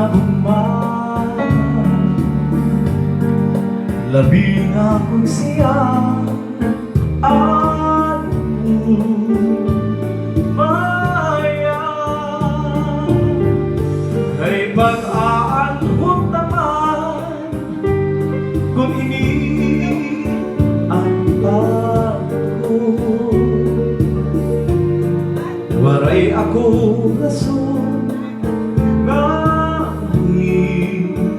nagumay, labi na kung siya at maya kay pag-aanhot naman kung ini ang bago. Waray ako rason nga himo,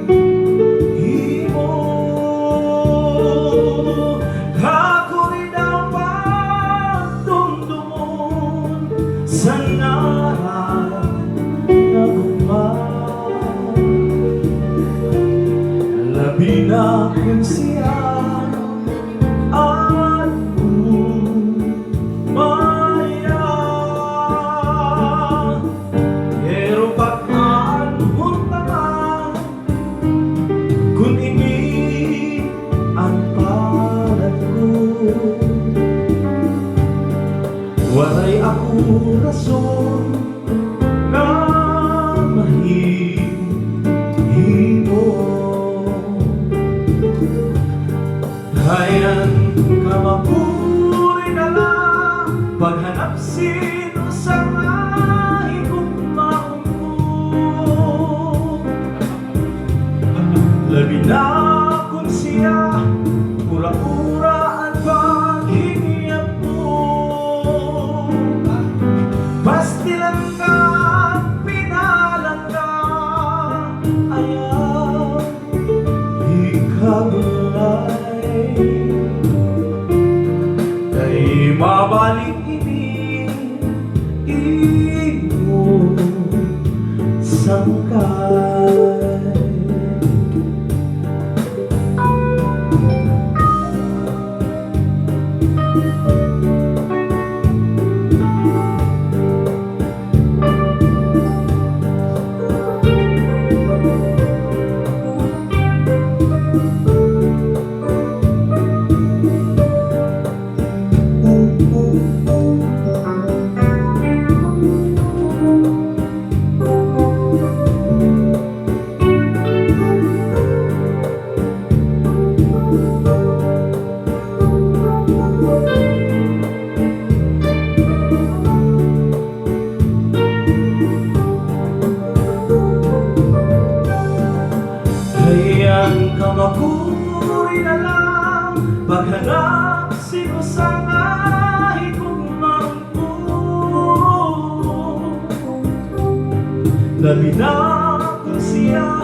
ako'y napagdumdumon sa nagumay, labi na kung siya at maya. Pero pag-aanhon naman kung ini ang palad ko, waray ako rason na mahimo. Hayan ka mapuri na lang paghanap sino sa mahigugmaon ko, labi na kung siya pura-pura ang paghihiyap mo. Pastilan ka, pinalan ka, ayaw ikabulay, kay mabalik ini imo sangkay. Hayaan ka mapuri na lang paghanap sino sa mahigugmaon ko, labi na kung siya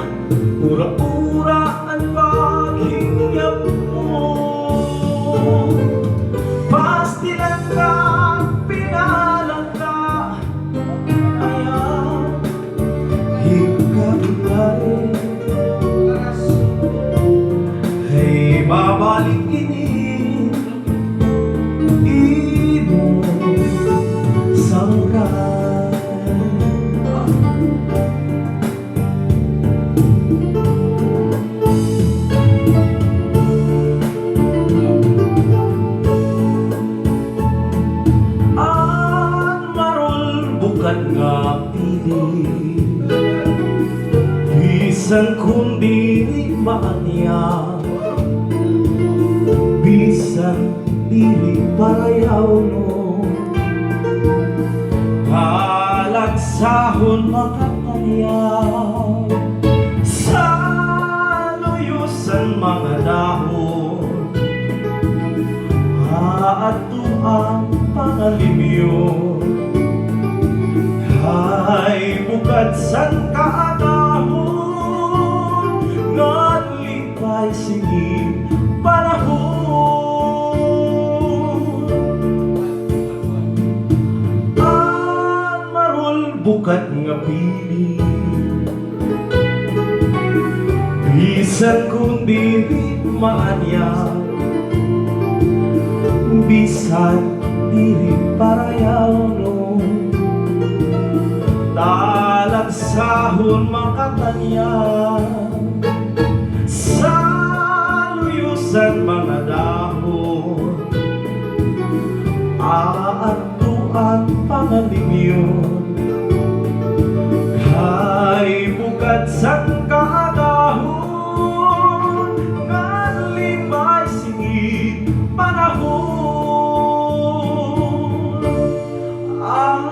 pura-pura ang paghihiyap mo. Pastilan ka, pinalan ka, ayaw ikabulay, babalik ini imo sangkay. Ang marol bukan nga pili, bisan kundi maanya, bisan dili parayaw no, palagsahon makataniyaw sa luyusan mga dahon, haato ang pangalimyon, kay bukad san kaagahon nga lipay sige panahon. Ang marol bukat nga pili, bisan kung dili maanya, bisan dili parayaw no, talagsahon makatanya sa luyusan mga dahon, aato ang pangalimyon, kay bukad bukad sang kaagahon nga limay sige panahon. Ang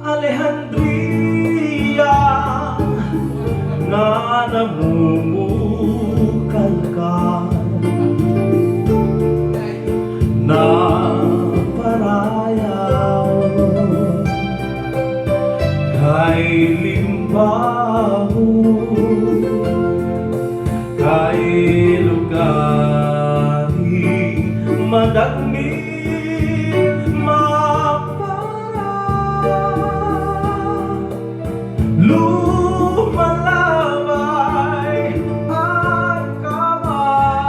Alejandria nga namumukal ka na parayaw kay limbaho, kay lugari madagmi mapara lumalabay at kamatahon.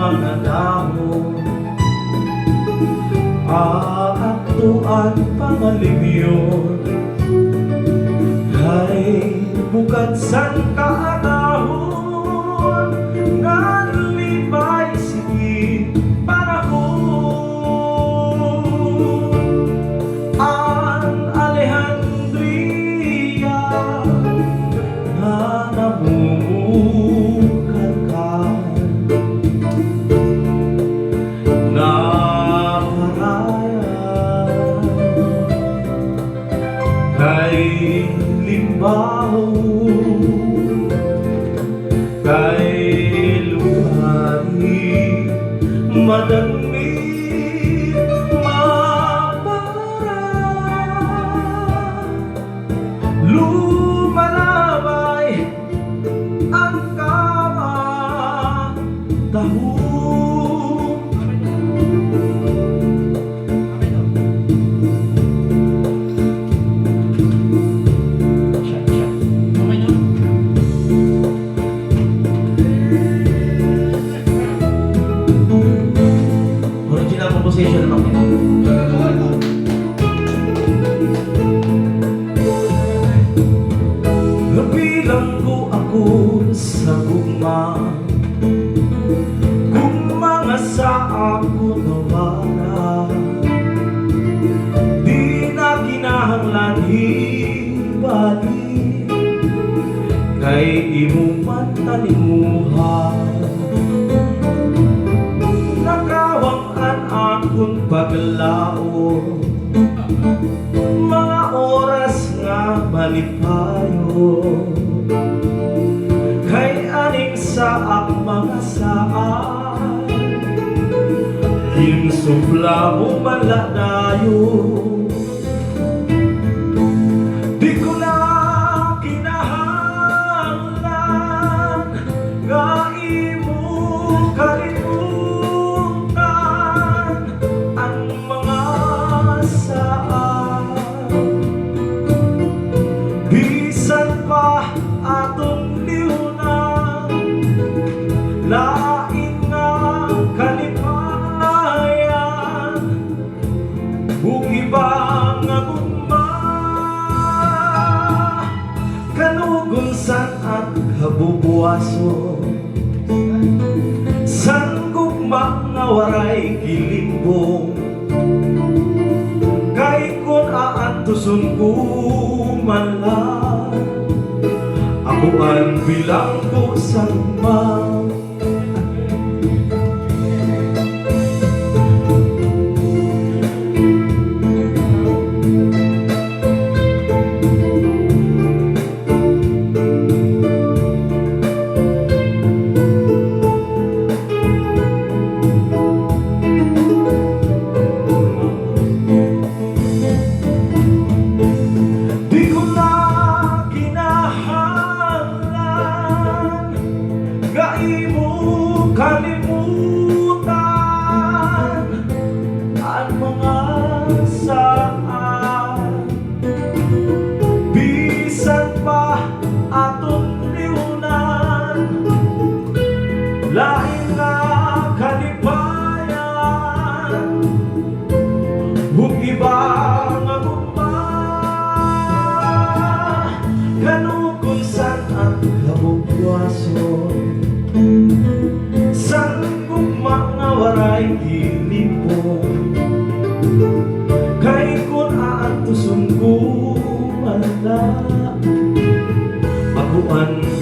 Mga dahon aatuan pangalibyon kay bukad sang kaagahon nga libay sige panahon. Ang Alejandria nga namumukal ka kay limbaho, kay lugari madagmi mapara lumalabay ang kamatahon. Composition naman ito. Nabilang ko ako sa gugma kung mga sa ako nawala, di na kinahanglan ibalik kay imo man talimuhan. Akong paglao mga oras nga malipayo kay aning sa mga saan ginsupla mo maladayo. Di ko na kinahanglan nga imo kalimutan atong liunan, lain nga kalipayan ug iba nga gugma kanugunsan at kabubuaso san gugma nga waray gilimbong kay kun aantuson ko man lang ako ang bilang ko sa mga. Di ko na kinahanglan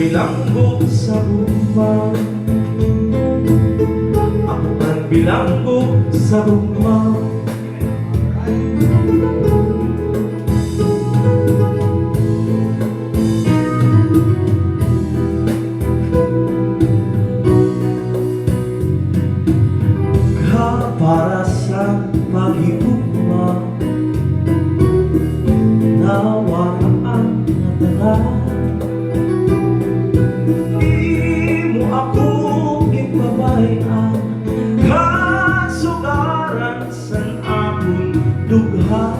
bilanggo sa rumah. Ako man bilanggo sa rumah. Para sa paghigugma nawaraan na tanan, di mo ako gipabayaan, kasugaran san akong dughan.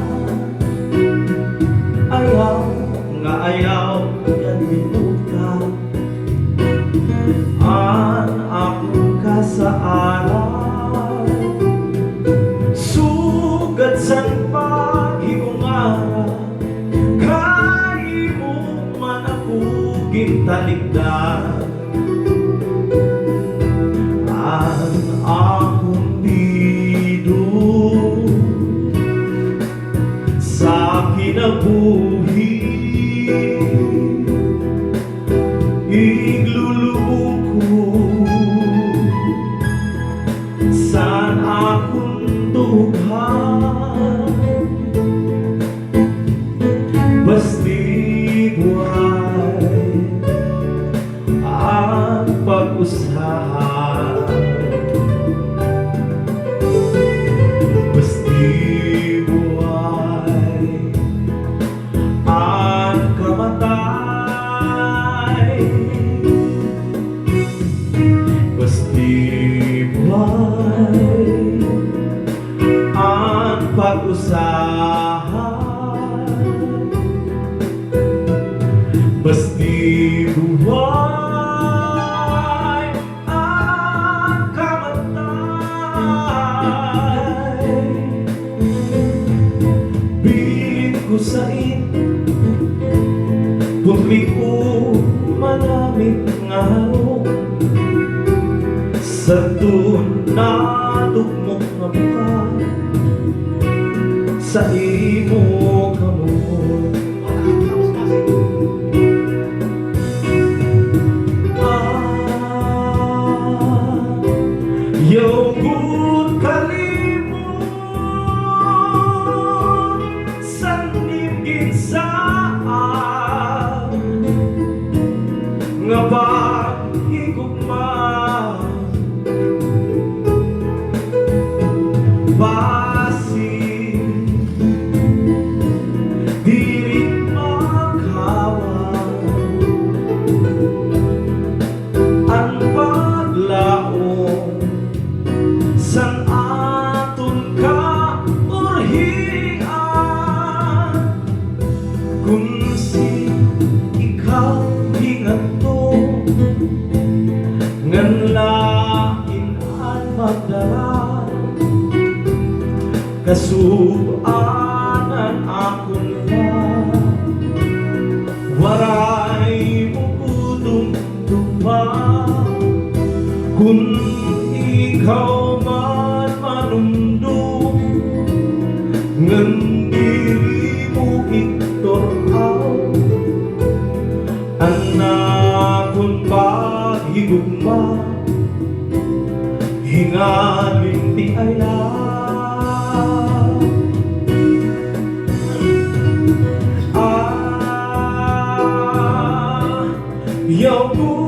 Ayaw nga ayaw yan minuta an akong kasaaran. Sugat san paghigungara, kay mo man ako gintaligdan. Ang akong bido sa kinabuhi, iglulubog ko san akong tughan. Basti buhay ang pag-usahan, basti buhay ang kamatay, basti buhay ang pag-usahan, basti buhay ang kamatay. Bilin ko sa putli ko manamit nga harong, sa tunadugmok nga buka sa imo kamot. Yogurt kalimot san nimgin saan nga paghigugma, basi diri makawan ang paglaong san aton ka orhian. Kung si ikaw hingato ngan lain ang magdala, kasubanan akong waray mo kudumduma. Kung ikaw man manumdum ngan diri mo igtoraw, anak kung paghigugma hingalin ti ay yogurt